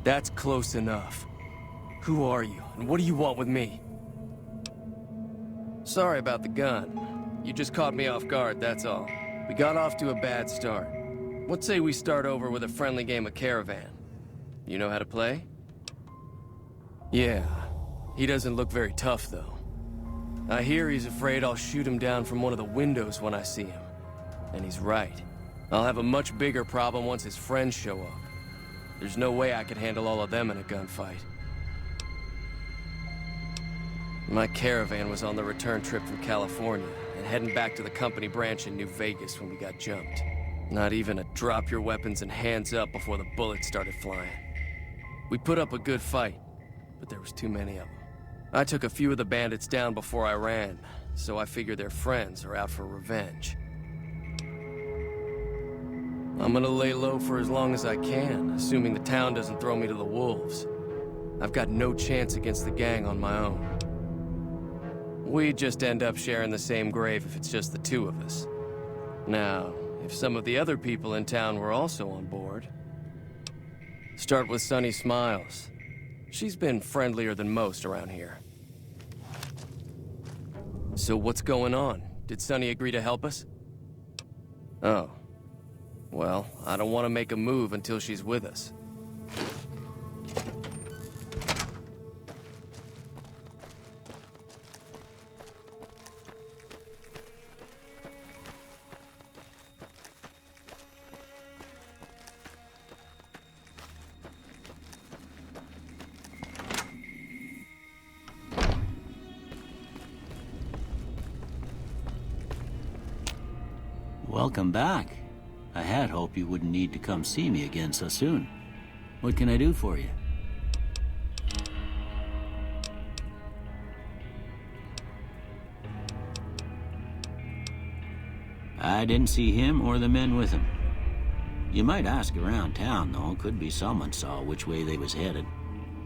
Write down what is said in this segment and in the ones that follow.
That's close enough. Who are you, and what do you want with me? Sorry about the gun. You just caught me off guard, that's all. We got off to a bad start. Let's say we start over with a friendly game of Caravan. You know how to play? Yeah. He doesn't look very tough, though. I hear he's afraid I'll shoot him down from one of the windows when I see him. And he's right. I'll have a much bigger problem once his friends show up. There's no way I could handle all of them in a gunfight. My Caravan was on the return trip from California, and heading back to the company branch in New Vegas when we got jumped. Not even a drop your weapons and hands up before the bullets started flying. We put up a good fight, but there was too many of them. I took a few of the bandits down before I ran, so I figure their friends are out for revenge. I'm gonna lay low for as long as I can, assuming the town doesn't throw me to the wolves. I've got no chance against the gang on my own. We'd just end up sharing the same grave if it's just the two of us. Now, if some of the other people in town were also on board... Start with Sunny Smiles. She's been friendlier than most around here. So what's going on? Did Sunny agree to help us? Oh. Well, I don't want to make a move until she's with us. Welcome back. I had hoped you wouldn't need to come see me again so soon. What can I do for you? I didn't see him or the men with him. You might ask around town, though. Could be someone saw which way they was headed.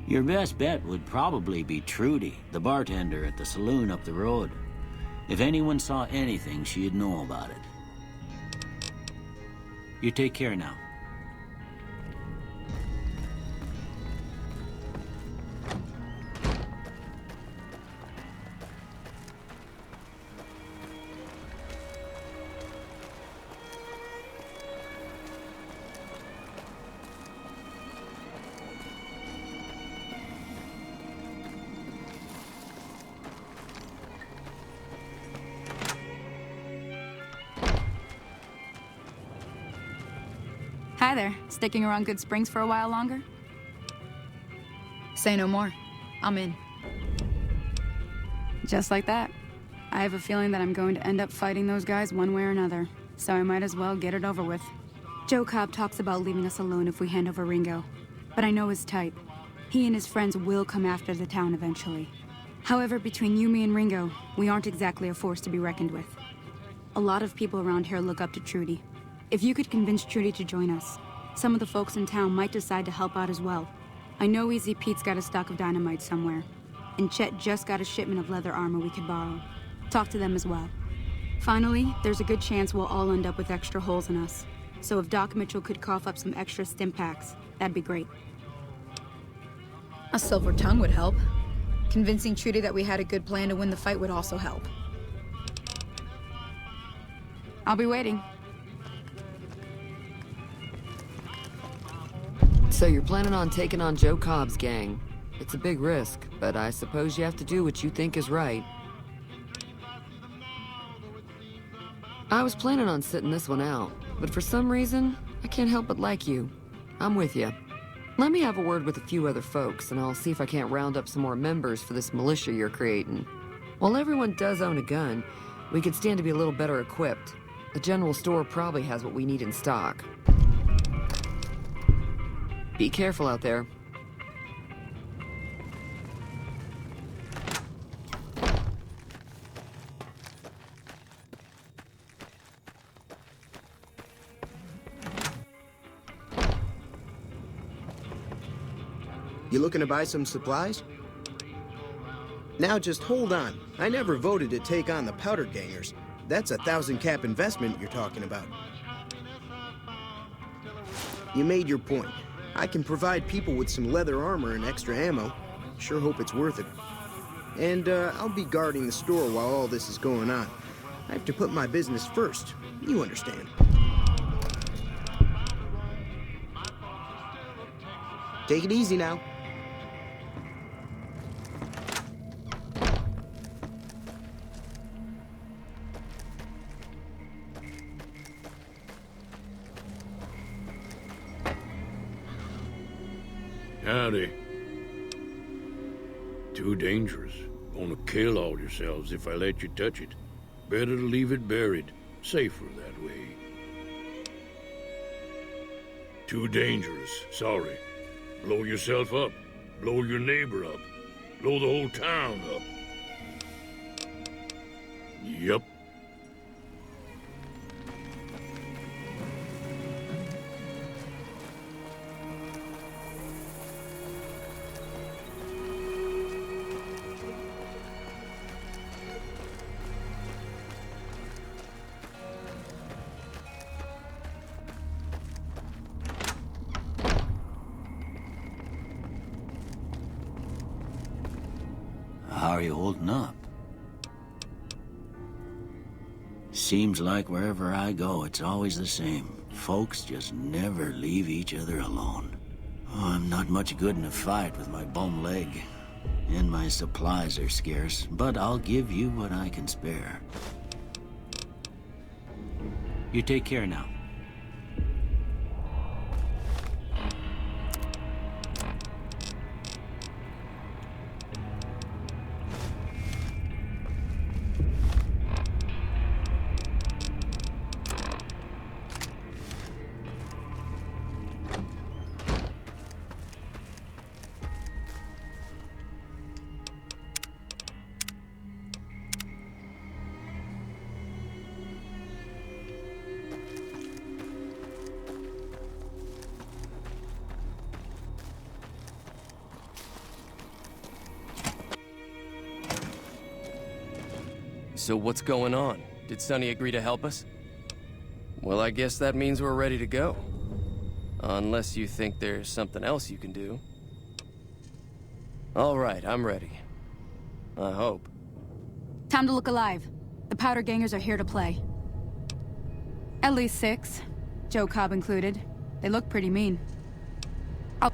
Your best bet would probably be Trudy, the bartender at the saloon up the road. If anyone saw anything, she'd know about it. You take care now. Hi there. Sticking around Good Springs for a while longer? Say no more. I'm in. Just like that. I have a feeling that I'm going to end up fighting those guys one way or another, so I might as well get it over with. Joe Cobb talks about leaving us alone if we hand over Ringo, but I know his type. He and his friends will come after the town eventually. However, between you, me, and Ringo, we aren't exactly a force to be reckoned with. A lot of people around here look up to Trudy. If you could convince Trudy to join us, some of the folks in town might decide to help out as well. I know Easy Pete's got a stock of dynamite somewhere, and Chet just got a shipment of leather armor we could borrow. Talk to them as well. Finally, there's a good chance we'll all end up with extra holes in us. So if Doc Mitchell could cough up some extra stim packs, that'd be great. A silver tongue would help. Convincing Trudy that we had a good plan to win the fight would also help. I'll be waiting. So you're planning on taking on Joe Cobb's gang. It's a big risk, but I suppose you have to do what you think is right. I was planning on sitting this one out, but for some reason, I can't help but like you. I'm with you. Let me have a word with a few other folks, and I'll see if I can't round up some more members for this militia you're creating. While everyone does own a gun, we could stand to be a little better equipped. The general store probably has what we need in stock. Be careful out there. You looking to buy some supplies? Now just hold on. I never voted to take on the Powder Gangers. That's a 1,000-cap investment you're talking about. You made your point. I can provide people with some leather armor and extra ammo. Sure hope it's worth it. And I'll be guarding the store while all this is going on. I have to put my business first. You understand. Take it easy now. Howdy. Too dangerous. Gonna kill all yourselves if I let you touch it. Better to leave it buried. Safer that way. Too dangerous. Sorry. Blow yourself up. Blow your neighbor up. Blow the whole town up. Yup. How are you holding up? Seems like wherever I go, it's always the same. Folks just never leave each other alone. Oh, I'm not much good in a fight with my bum leg. And my supplies are scarce, but I'll give you what I can spare. You take care now. So what's going on? Did Sonny agree to help us? Well, I guess that means we're ready to go. Unless you think there's something else you can do. All right, I'm ready. I hope. Time to look alive. The Powder Gangers are here to play. At least 6, Joe Cobb included. They look pretty mean. I'll...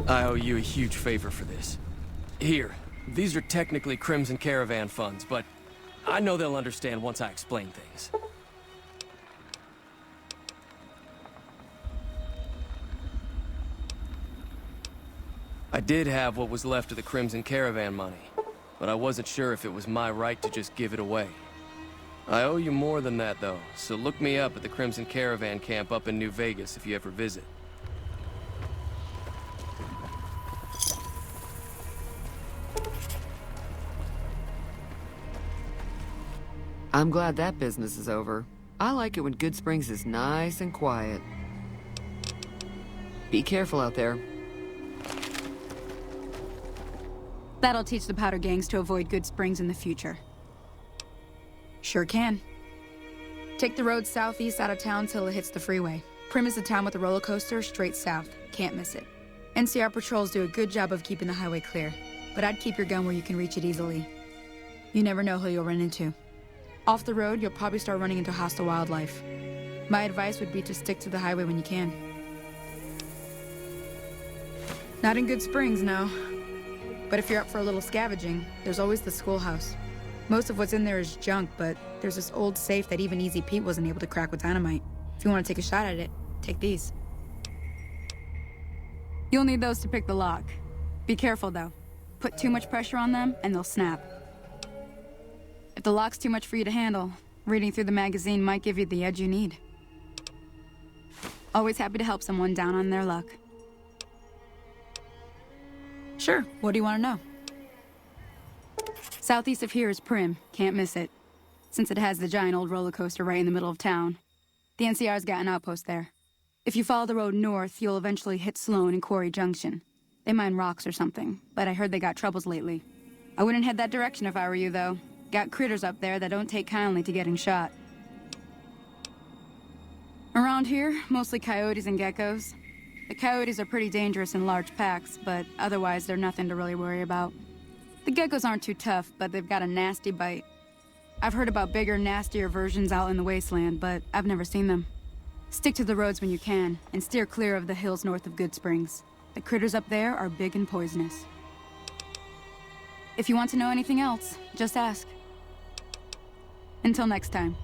I owe you a huge favor for this. Here, these are technically Crimson Caravan funds, but I know they'll understand once I explain things. I did have what was left of the Crimson Caravan money, but I wasn't sure if it was my right to just give it away. I owe you more than that, though, so look me up at the Crimson Caravan camp up in New Vegas if you ever visit. I'm glad that business is over. I like it when Goodsprings is nice and quiet. Be careful out there. That'll teach the Powder Gangs to avoid Goodsprings in the future. Sure can. Take the road southeast out of town till it hits the freeway. Primm is the town with the roller coaster straight south. Can't miss it. NCR patrols do a good job of keeping the highway clear, but I'd keep your gun where you can reach it easily. You never know who you'll run into. Off the road, you'll probably start running into hostile wildlife. My advice would be to stick to the highway when you can. Not in Goodsprings, no. But if you're up for a little scavenging, there's always the schoolhouse. Most of what's in there is junk, but there's this old safe that even Easy Pete wasn't able to crack with dynamite. If you want to take a shot at it, take these. You'll need those to pick the lock. Be careful, though. Put too much pressure on them, and they'll snap. If the lock's too much for you to handle, reading through the magazine might give you the edge you need. Always happy to help someone down on their luck. Sure, what do you want to know? Southeast of here is Prim. Can't miss it. Since it has the giant old roller coaster right in the middle of town. The NCR's got an outpost there. If you follow the road north, you'll eventually hit Sloan and Quarry Junction. They mine rocks or something, but I heard they got troubles lately. I wouldn't head that direction if I were you, though. Got critters up there that don't take kindly to getting shot. Around here, mostly coyotes and geckos. The coyotes are pretty dangerous in large packs, but otherwise they're nothing to really worry about. The geckos aren't too tough, but they've got a nasty bite. I've heard about bigger, nastier versions out in the wasteland, but I've never seen them. Stick to the roads when you can, and steer clear of the hills north of Good Springs. The critters up there are big and poisonous. If you want to know anything else, just ask. Until next time.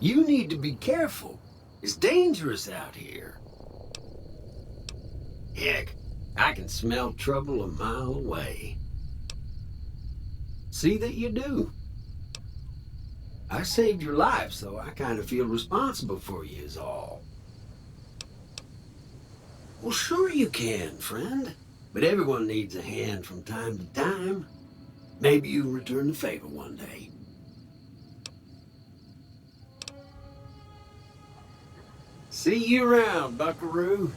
You need to be careful. It's dangerous out here. Heck, I can smell trouble a mile away. See that you do. I saved your life, so I kind of feel responsible for you is all. Well, sure you can, friend. But everyone needs a hand from time to time. Maybe you'll return the favor one day. See you around, buckaroo.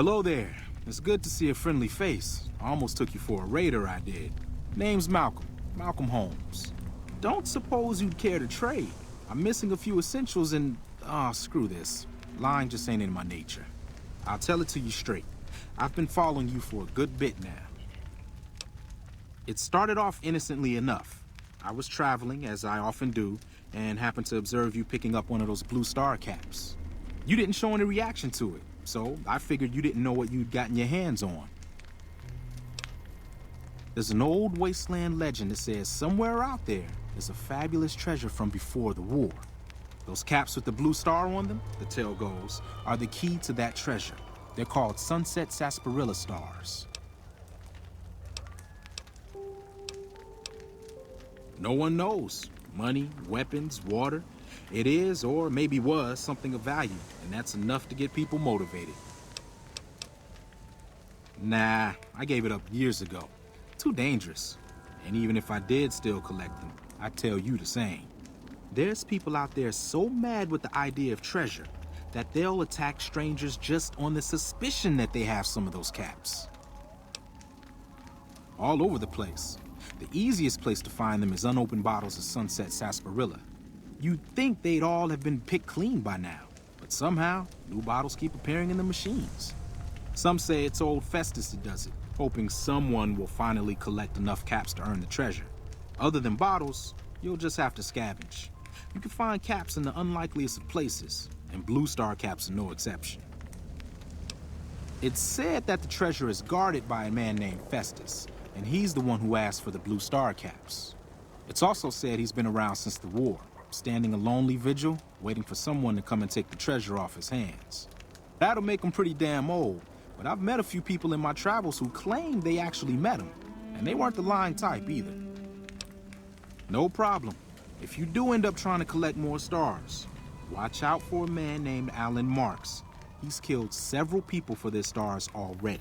Hello there. It's good to see a friendly face. I almost took you for a raider, I did. Name's Malcolm. Malcolm Holmes. Don't suppose you'd care to trade. I'm missing a few essentials and... screw this. Lying just ain't in my nature. I'll tell it to you straight. I've been following you for a good bit now. It started off innocently enough. I was traveling, as I often do, and happened to observe you picking up one of those Blue Star caps. You didn't show any reaction to it, so I figured you didn't know what you'd gotten your hands on. There's an old wasteland legend that says somewhere out there is a fabulous treasure from before the war. Those caps with the blue star on them, the tale goes, are the key to that treasure. They're called Sunset Sarsaparilla Stars. No one knows. Money, weapons, water. It is, or maybe was, something of value, and that's enough to get people motivated. Nah, I gave it up years ago. Too dangerous. And even if I did still collect them, I'd tell you the same. There's people out there so mad with the idea of treasure that they'll attack strangers just on the suspicion that they have some of those caps. All over the place. The easiest place to find them is unopened bottles of Sunset Sarsaparilla. You'd think they'd all have been picked clean by now, but somehow, new bottles keep appearing in the machines. Some say it's old Festus that does it, hoping someone will finally collect enough caps to earn the treasure. Other than bottles, you'll just have to scavenge. You can find caps in the unlikeliest of places, and Blue Star caps are no exception. It's said that the treasure is guarded by a man named Festus, and he's the one who asked for the Blue Star caps. It's also said he's been around since the war, standing a lonely vigil, waiting for someone to come and take the treasure off his hands. That'll make him pretty damn old, but I've met a few people in my travels who claim they actually met him, and they weren't the lying type either. No problem. If you do end up trying to collect more stars, watch out for a man named Alan Marks. He's killed several people for their stars already.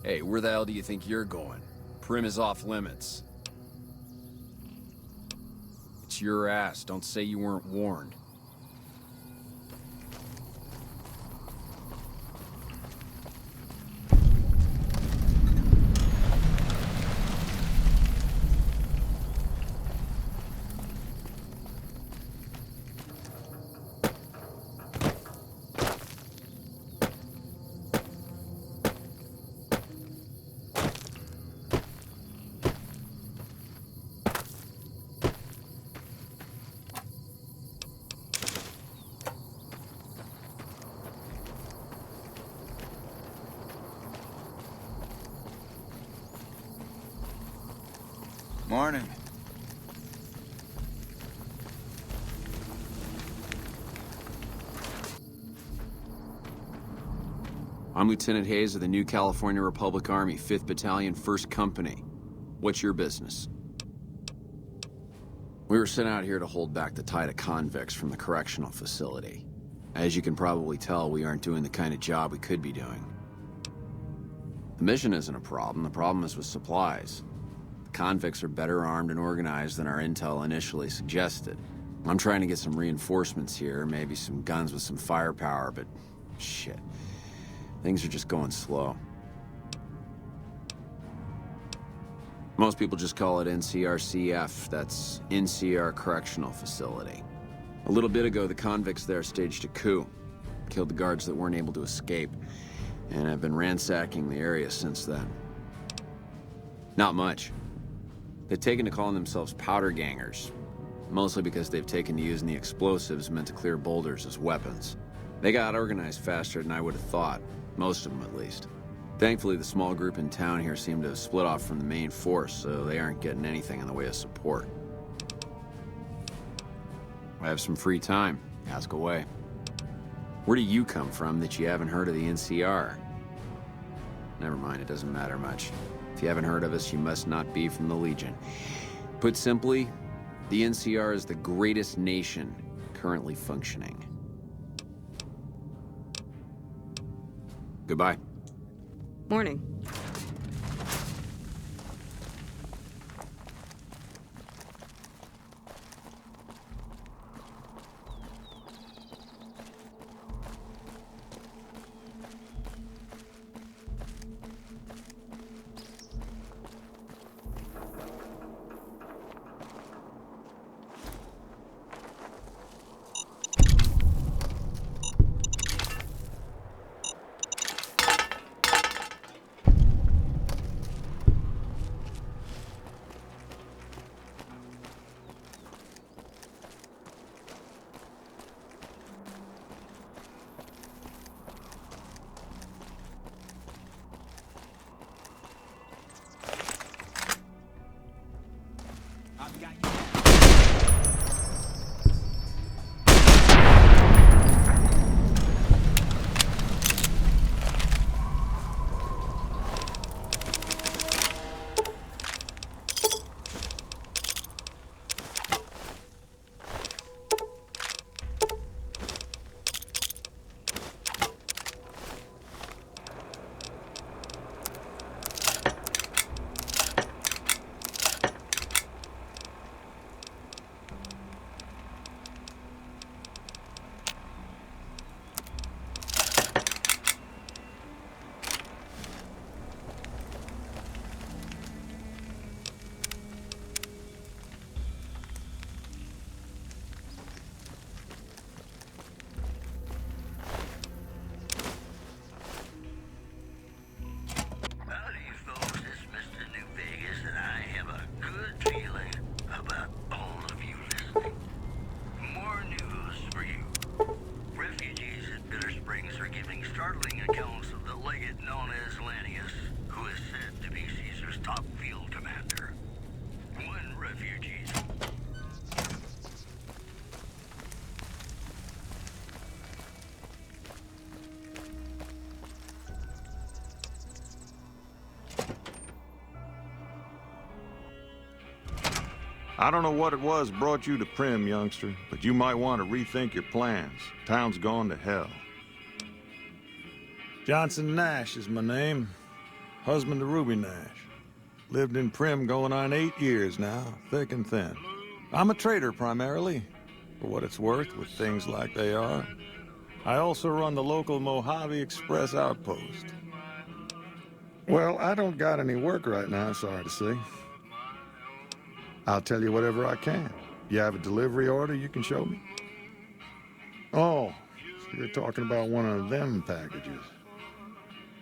Hey, where the hell do you think you're going? Prim is off limits. It's your ass. Don't say you weren't warned. Morning. I'm Lieutenant Hayes of the New California Republic Army, 5th Battalion, 1st Company. What's your business? We were sent out here to hold back the tide of convicts from the correctional facility. As you can probably tell, we aren't doing the kind of job we could be doing. The mission isn't a problem. The problem is with supplies. The convicts are better armed and organized than our intel initially suggested. I'm trying to get some reinforcements here, maybe some guns with some firepower, but shit. Things are just going slow. Most people just call it NCRCF. That's NCR Correctional Facility. A little bit ago, the convicts there staged a coup. Killed the guards that weren't able to escape. And have been ransacking the area since then. Not much. They've taken to calling themselves powder gangers. Mostly because they've taken to using the explosives meant to clear boulders as weapons. They got organized faster than I would have thought. Most of them, at least. Thankfully, the small group in town here seem to have split off from the main force, so they aren't getting anything in the way of support. I have some free time. Ask away. Where do you come from that you haven't heard of the NCR? Never mind, it doesn't matter much. If you haven't heard of us, you must not be from the Legion. Put simply, the NCR is the greatest nation currently functioning. Goodbye. Morning. I don't know what it was brought you to Prim, youngster, but you might want to rethink your plans. Town's gone to hell. Johnson Nash is my name. husband to Ruby Nash. Lived in Prim going on 8 years now, thick and thin. I'm a trader primarily, for what it's worth with things like they are. I also run the local Mojave Express outpost. Well, I don't got any work right now, sorry to say. I'll tell you whatever I can. You have a delivery order you can show me? Oh, so you're talking about one of them packages.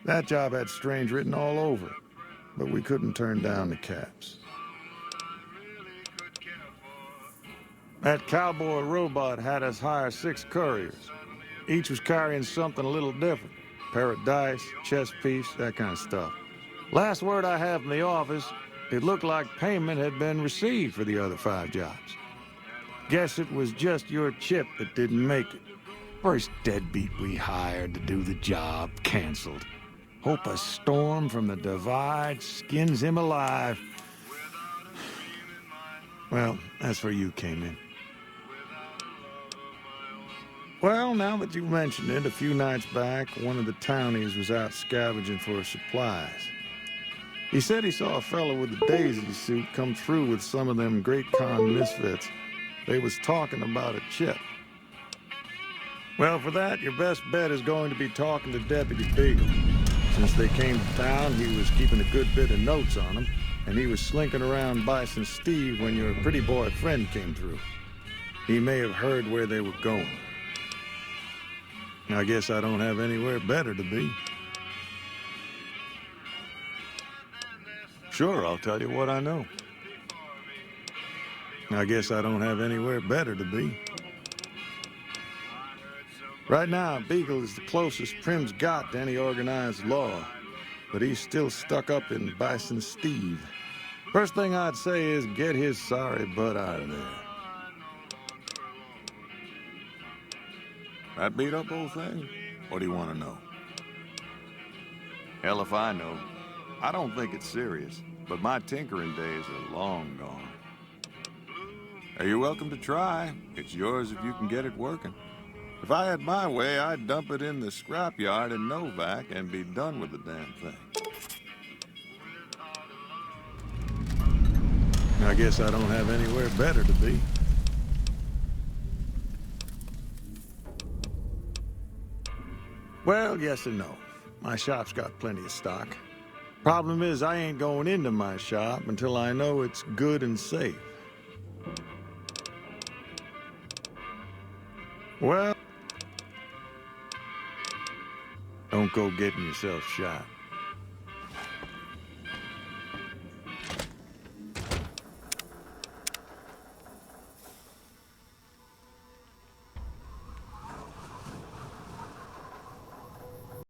That job had Strange written all over it, but we couldn't turn down the caps. That cowboy robot had us hire 6 couriers. Each was carrying something a little different. Pair of dice, chess piece, that kind of stuff. Last word I have from the office, it looked like payment had been received for the other 5 jobs. Guess it was just your chip that didn't make it. First deadbeat we hired to do the job canceled. Hope a storm from the divide skins him alive. Well, that's where you came in. Well, now that you mention it, a few nights back, one of the townies was out scavenging for supplies. He said he saw a fellow with a daisy suit come through with some of them Great Con misfits. They was talking about a chip. Well, for that, your best bet is going to be talking to Deputy Beagle. Since they came to town, he was keeping a good bit of notes on them, and he was slinking around Bison Steve when your pretty boy friend came through. He may have heard where they were going. I guess I don't have anywhere better to be. Sure, I'll tell you what I know. I guess I don't have anywhere better to be. Right now, Beagle is the closest Prim's got to any organized law, but he's still stuck up in Bison Steve. First thing I'd say is get his sorry butt out of there. That beat up old thing? What do you want to know? Hell if I know. I don't think it's serious, but my tinkering days are long gone. You're welcome to try. It's yours if you can get it working. If I had my way, I'd dump it in the scrapyard in Novak and be done with the damn thing. I guess I don't have anywhere better to be. Well, yes and no. My shop's got plenty of stock. Problem is, I ain't going into my shop until I know it's good and safe. Well, don't go getting yourself shot.